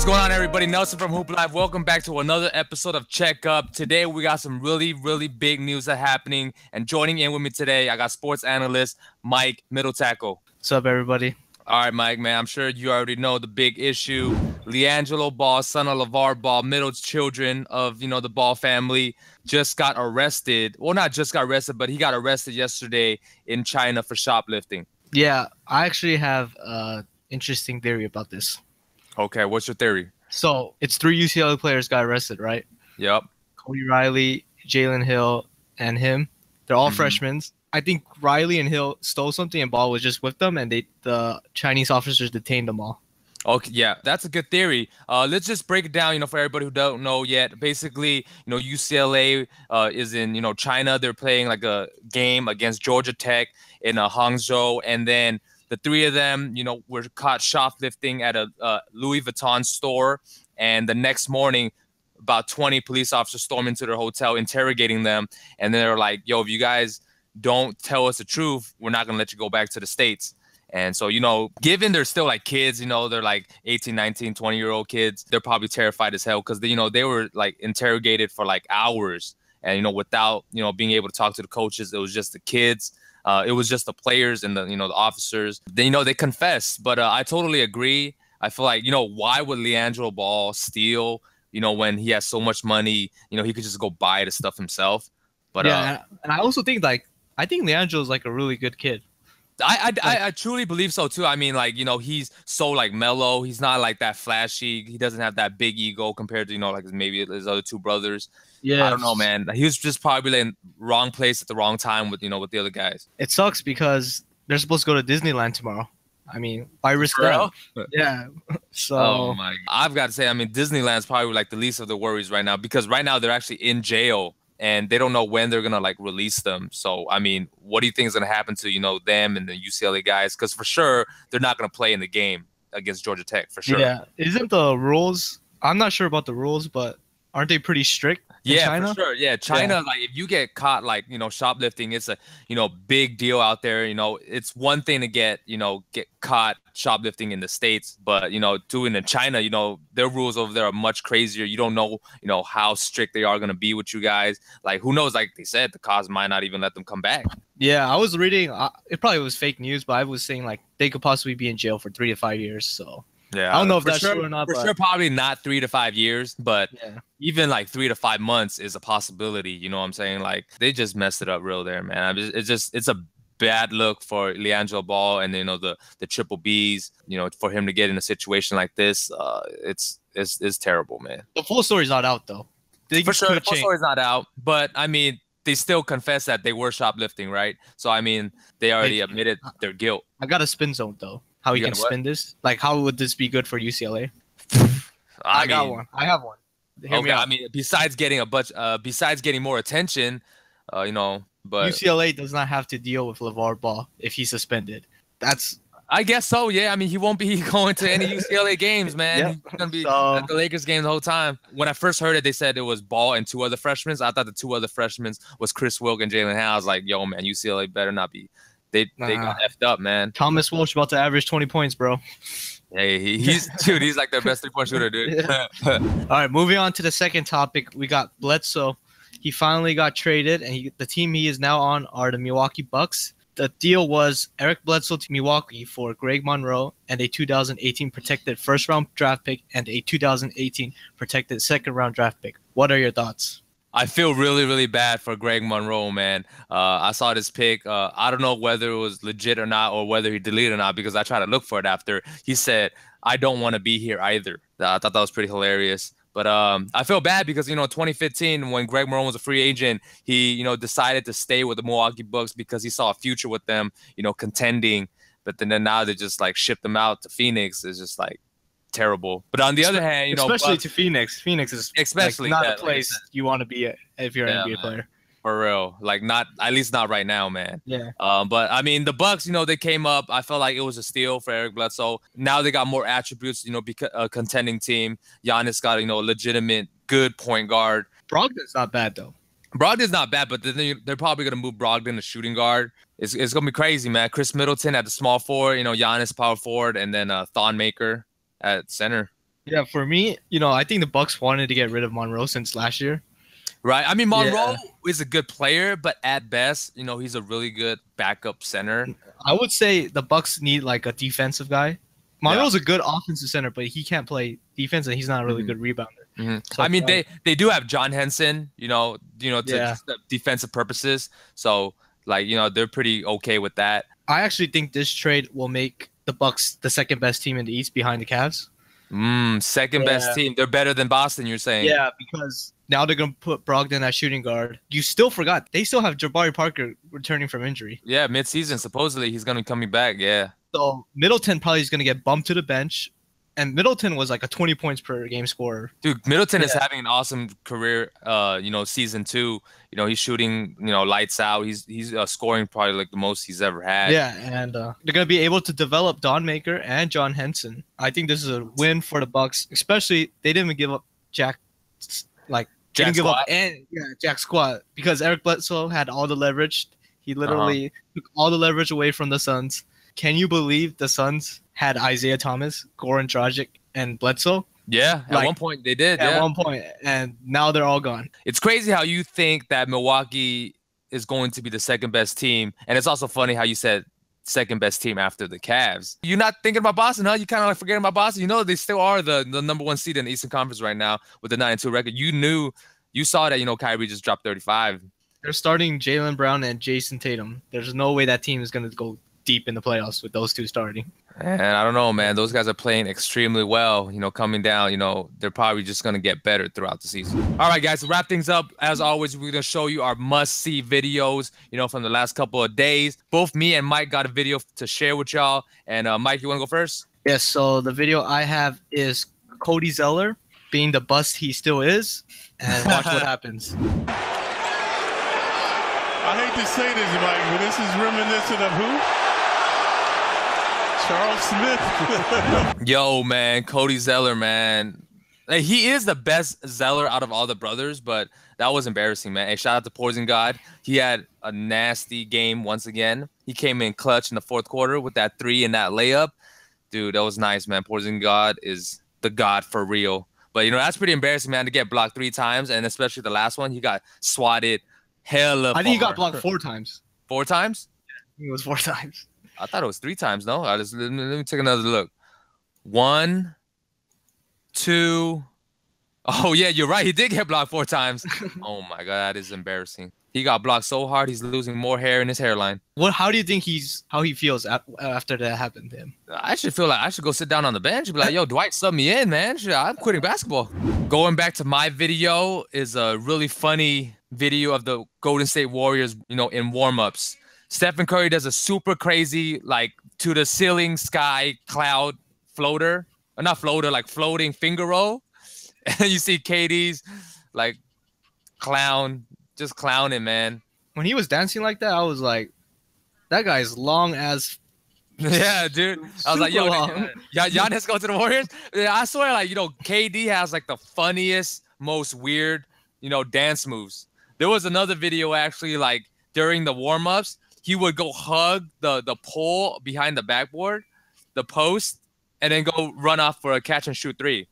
What's going on, everybody? Nelson from Hoop Live. Welcome back to another episode of Check Up. Today, we got some really, really big news that happening. And joining in with me today, I got sports analyst Mike Middle Tackle. What's up, everybody? All right, Mike, man. I'm sure you already know the big issue. Liangelo Ball, son of LeVar Ball, middle children of, the Ball family, just got arrested. Well, not just got arrested, but he got arrested yesterday in China for shoplifting. Yeah, I actually have an interesting theory about this. Okay, what's your theory? So it's 3 UCLA players got arrested, right? Yep. Cody Riley, Jalen Hill, and him. They're all freshmen. I think Riley and Hill stole something and Ball was just with them, and the Chinese officers detained them all. Okay, yeah, that's a good theory. Let's just break it down, for everybody who don't know yet. Basically, UCLA is in, China. They're playing like a game against Georgia Tech in Hangzhou, and then the 3 of them, were caught shoplifting at a Louis Vuitton store. And the next morning, about 20 police officers stormed into their hotel, interrogating them. And they're like, yo, if you guys don't tell us the truth, we're not going to let you go back to the States. And so, given they're still like kids, they're like 18, 19, 20-year-old kids, they're probably terrified as hell because, they were like interrogated for like hours. And, without, being able to talk to the coaches, it was just the kids. It was just the players and the officers. They they confess, but I totally agree. I feel like why would Liangelo Ball steal? When he has so much money, he could just go buy the stuff himself. But yeah, and I also think I think Liangelo is like a really good kid. I truly believe so too. I mean, he's so like mellow. He's not like that flashy. He doesn't have that big ego compared to like maybe his other 2 brothers. Yeah, I don't know, man. He was just probably in wrong place at the wrong time with with the other guys. It sucks because they're supposed to go to Disneyland tomorrow. I mean, why risk that? Yeah. So oh my, I've got to say, I mean, Disneyland's probably like the least of the worries right now because right now they're actually in jail. And they don't know when they're going to like release them. So, I mean, what do you think is going to happen to, them and the UCLA guys? Because for sure, they're not going to play in the game against Georgia Tech, for sure. Yeah. Isn't the rules, I'm not sure about the rules, but aren't they pretty strict in China? For sure. Yeah, China, like if you get caught like, shoplifting, it's a, big deal out there. It's one thing to get caught shoplifting in the States, but, doing it in China, their rules over there are much crazier. You don't know, how strict they are going to be with you guys. Like, who knows? Like they said, the cops might not even let them come back. Yeah, I was reading, it probably was fake news, but I was saying like they could possibly be in jail for 3 to 5 years. So yeah, I don't know if that's true or not. For sure, probably not 3 to 5 years, but even like 3 to 5 months is a possibility. You know what I'm saying? Like they just messed it up real there, man. It's a bad look for Liangelo Ball and the triple Bs. For him to get in a situation like this, it's terrible, man. The full story's not out though. For sure, the full story's not out, but I mean, they still confess that they were shoplifting, right? So I mean, they already admitted their guilt. I got a spin zone though. How you can spin this? Like, how would this be good for UCLA? I got one. I have one. Okay, I mean, besides getting more attention, but UCLA does not have to deal with LeVar Ball if he's suspended. I guess so. Yeah, I mean, he won't be going to any UCLA games, man. He's gonna be at the Lakers game the whole time. When I first heard it, they said it was Ball and 2 other freshmen. I thought the 2 other freshmen was Chris Wilk and Jalen Howe. I was like, yo, man, UCLA better not be. They got effed up, man. Thomas Walsh about to average 20 points, bro. Hey, he's like their best 3-point shooter, dude. All right, moving on to the second topic. We got Bledsoe. He finally got traded, and the team he is now on are the Milwaukee Bucks. The deal was Eric Bledsoe to Milwaukee for Greg Monroe and a 2018 protected first-round draft pick and a 2018 protected second-round draft pick. What are your thoughts? I feel really, really bad for Greg Monroe, man. I saw this pick. I don't know whether it was legit or not or whether he deleted it or not because I tried to look for it after. He said, I don't want to be here either. I thought that was pretty hilarious. But I feel bad because, in 2015, when Greg Monroe was a free agent, he, decided to stay with the Milwaukee Bucks because he saw a future with them, contending. But then now they just, like, shipped him out to Phoenix. It's just, like, terrible. But on the other hand, especially to Phoenix. Phoenix is especially not a place you want to be at if you're an NBA player. For real. Like, not, at least not right now, man. Yeah. But I mean, the Bucks, they came up. I felt like it was a steal for Eric Bledsoe. Now they got more attributes, because a contending team. Giannis got, a legitimate good point guard. Brogdon's not bad, though. Brogdon's not bad, but then they're probably going to move Brogdon to shooting guard. It's going to be crazy, man. Chris Middleton at the small forward, Giannis power forward, and then Thon Maker at center. Yeah, for me, I think the Bucks wanted to get rid of Monroe since last year. Right. I mean, Monroe Yeah. is a good player, but at best, he's a really good backup center. I would say the Bucks need like a defensive guy. Yeah. Monroe's a good offensive center, but he can't play defense, and he's not a really good rebounder. So I mean, they do have John Henson, to Yeah. just defensive purposes. So, like, they're pretty okay with that. I actually think this trade will make the Bucks the second best team in the East behind the Cavs. Second best team. They're better than Boston, you're saying? Yeah, because now they're going to put Brogdon at shooting guard. You still forgot. They still have Jabari Parker returning from injury. Yeah, midseason, supposedly he's going to be coming back, yeah. So Middleton probably is going to get bumped to the bench. And Middleton was like a 20 points per game scorer. Dude, Middleton is having an awesome career, season 2. He's shooting, lights out. He's scoring probably like the most he's ever had. Yeah, and they're going to be able to develop Don Maker and John Henson. I think this is a win for the Bucks, especially they didn't even give up Jack Squat because Eric Bledsoe had all the leverage. He literally took all the leverage away from the Suns. Can you believe the Suns had Isaiah Thomas, Goran Dragic, and Bledsoe? Yeah, at one point they did. At one point, and now they're all gone. It's crazy how you think that Milwaukee is going to be the second best team, and it's also funny how you said second best team after the Cavs. You're not thinking about Boston, huh? You kind of like forgetting about Boston. They still are the number 1 seed in the Eastern Conference right now with the 9-2 record. You saw that Kyrie just dropped 35. They're starting Jaylen Brown and Jason Tatum. There's no way that team is going to go deep in the playoffs with those two starting. And I don't know, man. Those guys are playing extremely well. Coming down, they're probably just going to get better throughout the season. All right, guys, to wrap things up, as always, we're going to show you our must-see videos, from the last couple of days. Both me and Mike got a video to share with y'all. And Mike, you want to go first? Yes, so the video I have is Cody Zeller being the bust he still is. And watch what happens. I hate to say this, Mike, but this is reminiscent of who? Charles Smith. Yo, man, Cody Zeller, man. Like, he is the best Zeller out of all the brothers, but that was embarrassing, man. Hey, shout out to Poison God. He had a nasty game once again. He came in clutch in the 4th quarter with that 3 and that layup. Dude, that was nice, man. Poison God is the god for real. But, that's pretty embarrassing, man, to get blocked 3 times, and especially the last one, he got swatted hella I think he got blocked 4 times. 4 times? Yeah, I think it was 4 times. I thought it was 3 times. No, let me take another look. 1, 2. Oh yeah, you're right. He did get blocked 4 times. Oh my god, that is embarrassing. He got blocked so hard, he's losing more hair in his hairline. How do you think how he feels after that happened to him? I should feel like I should go sit down on the bench and be like, yo, Dwight, sub me in, man. I'm quitting basketball. Going back to my video is a really funny video of the Golden State Warriors, in warm-ups. Stephen Curry does a super crazy, like, to the ceiling sky cloud floater. Or not floater, like floating finger roll. And you see KD's, like, just clowning, man. When he was dancing like that, I was like, that guy's long as... Yeah, dude. I was like, yo, Giannis go to the Warriors? Yeah, I swear, like, KD has, like, the funniest, most weird, dance moves. There was another video, actually, like, during the warm-ups. He would go hug the pole behind the backboard, the post, and then go run off for a catch and shoot 3.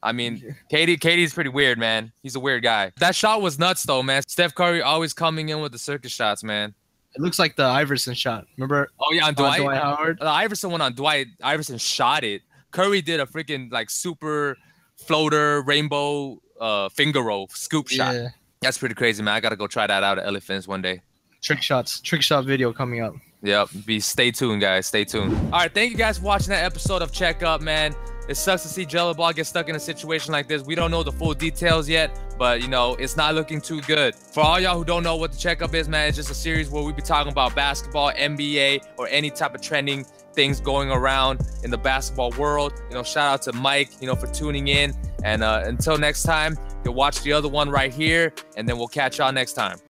I mean, KD's pretty weird, man. He's a weird guy. That shot was nuts, though, man. Steph Curry always coming in with the circus shots, man. It looks like the Iverson shot. Remember? Oh, yeah, on Dwight Howard. The Iverson one on Dwight. Iverson shot it. Curry did a freaking, like, super floater rainbow finger roll scoop shot. Yeah. That's pretty crazy, man. I got to go try that out at Elephants one day. Trick shot video coming up. Yep. Stay tuned, guys. Stay tuned. All right. Thank you guys for watching that episode of Check Up, man. It sucks to see Jello Ball get stuck in a situation like this. We don't know the full details yet, but, it's not looking too good. For all y'all who don't know what the Check Up is, man, it's just a series where we be talking about basketball, NBA, or any type of trending things going around in the basketball world. Shout out to Mike, for tuning in. And until next time, you'll watch the other one right here, and then we'll catch y'all next time.